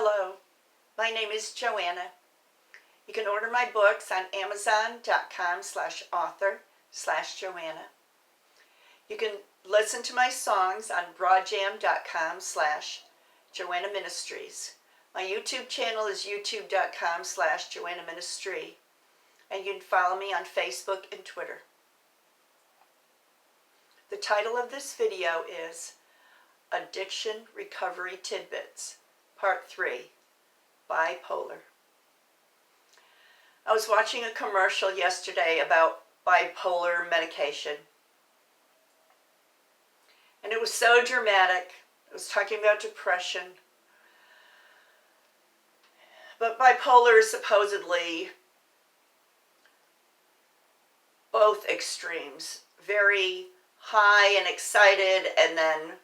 Hello, my name is Joanna. You can order my books on amazon.com/author/Joanna. You can listen to my songs on broadjam.com/Joanna Ministries. My YouTube channel is youtube.com/Joanna Ministry. And you can follow me on Facebook and Twitter. The title of this video is Addiction Recovery Tidbits, Part 3, Bipolar. I was watching a commercial yesterday about bipolar medication. And it was so dramatic. It was talking about depression. But bipolar is supposedly both extremes. Very high and excited, and then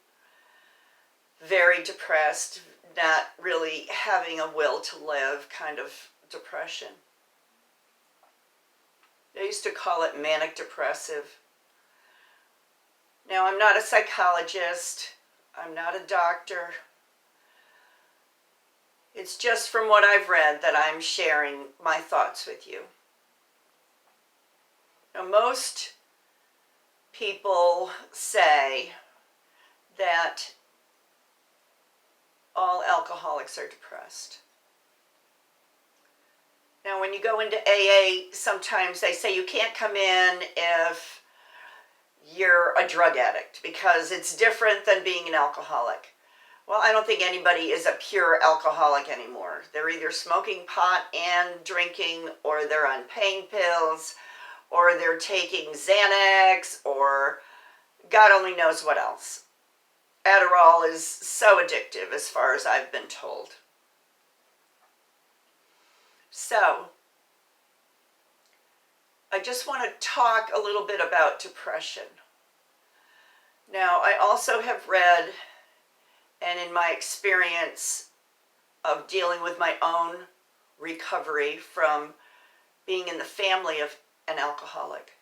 very depressed, not really having a will to live kind of depression. They used to call it manic depressive. Now, I'm not a psychologist. I'm not a doctor. It's just from what I've read that I'm sharing my thoughts with you. Now, most people say that all alcoholics are depressed. Now, when you go into AA, sometimes they say you can't come in if you're a drug addict because it's different than being an alcoholic. Well, I don't think anybody is a pure alcoholic anymore. They're either smoking pot and drinking, or they're on pain pills, or they're taking Xanax, or God only knows what else. Adderall is so addictive as far as I've been told. So, I just want to talk a little bit about depression. Now, I also have read, and in my experience of dealing with my own recovery from being in the family of an alcoholic,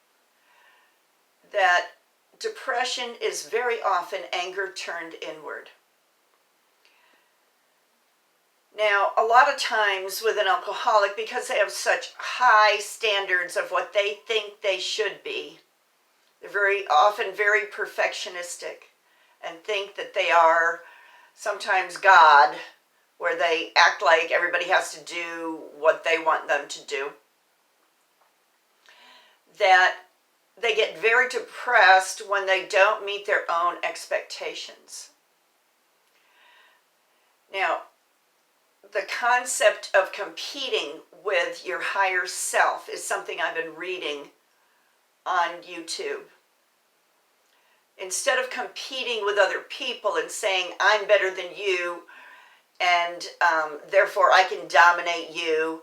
that depression is very often anger turned inward. Now, a lot of times with an alcoholic, because they have such high standards of what they think they should be, they're very often very perfectionistic and think that they are sometimes God, where they act like everybody has to do what they want them to do. That they get very depressed when they don't meet their own expectations. Now, the concept of competing with your higher self is something I've been reading on YouTube. Instead of competing with other people and saying, I'm better than you, and therefore I can dominate you,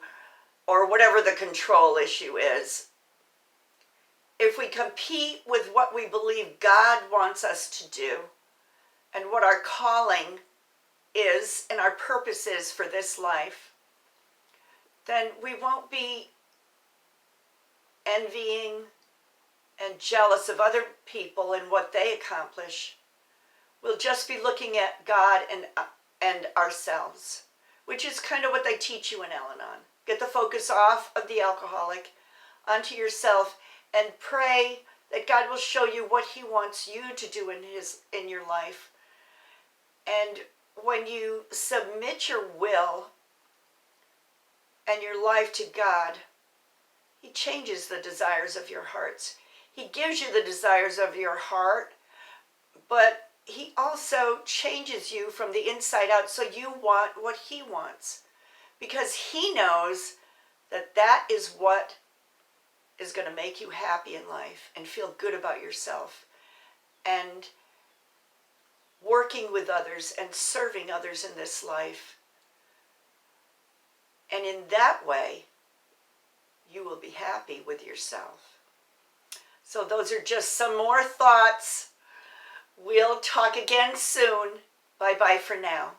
or whatever the control issue is, if we compete with what we believe God wants us to do and what our calling is and our purpose is for this life, then we won't be envying and jealous of other people and what they accomplish. We'll just be looking at God and ourselves, which is kind of what they teach you in Al-Anon. Get the focus off of the alcoholic onto yourself, and pray that God will show you what He wants you to do in your life. And when you submit your will and your life to God, He changes the desires of your hearts. He gives you the desires of your heart, but He also changes you from the inside out so you want what He wants, because He knows that that is what is going to make you happy in life and feel good about yourself, and working with others and serving others in this life. And in that way, you will be happy with yourself. So those are just some more thoughts. We'll talk again soon. Bye-bye for now.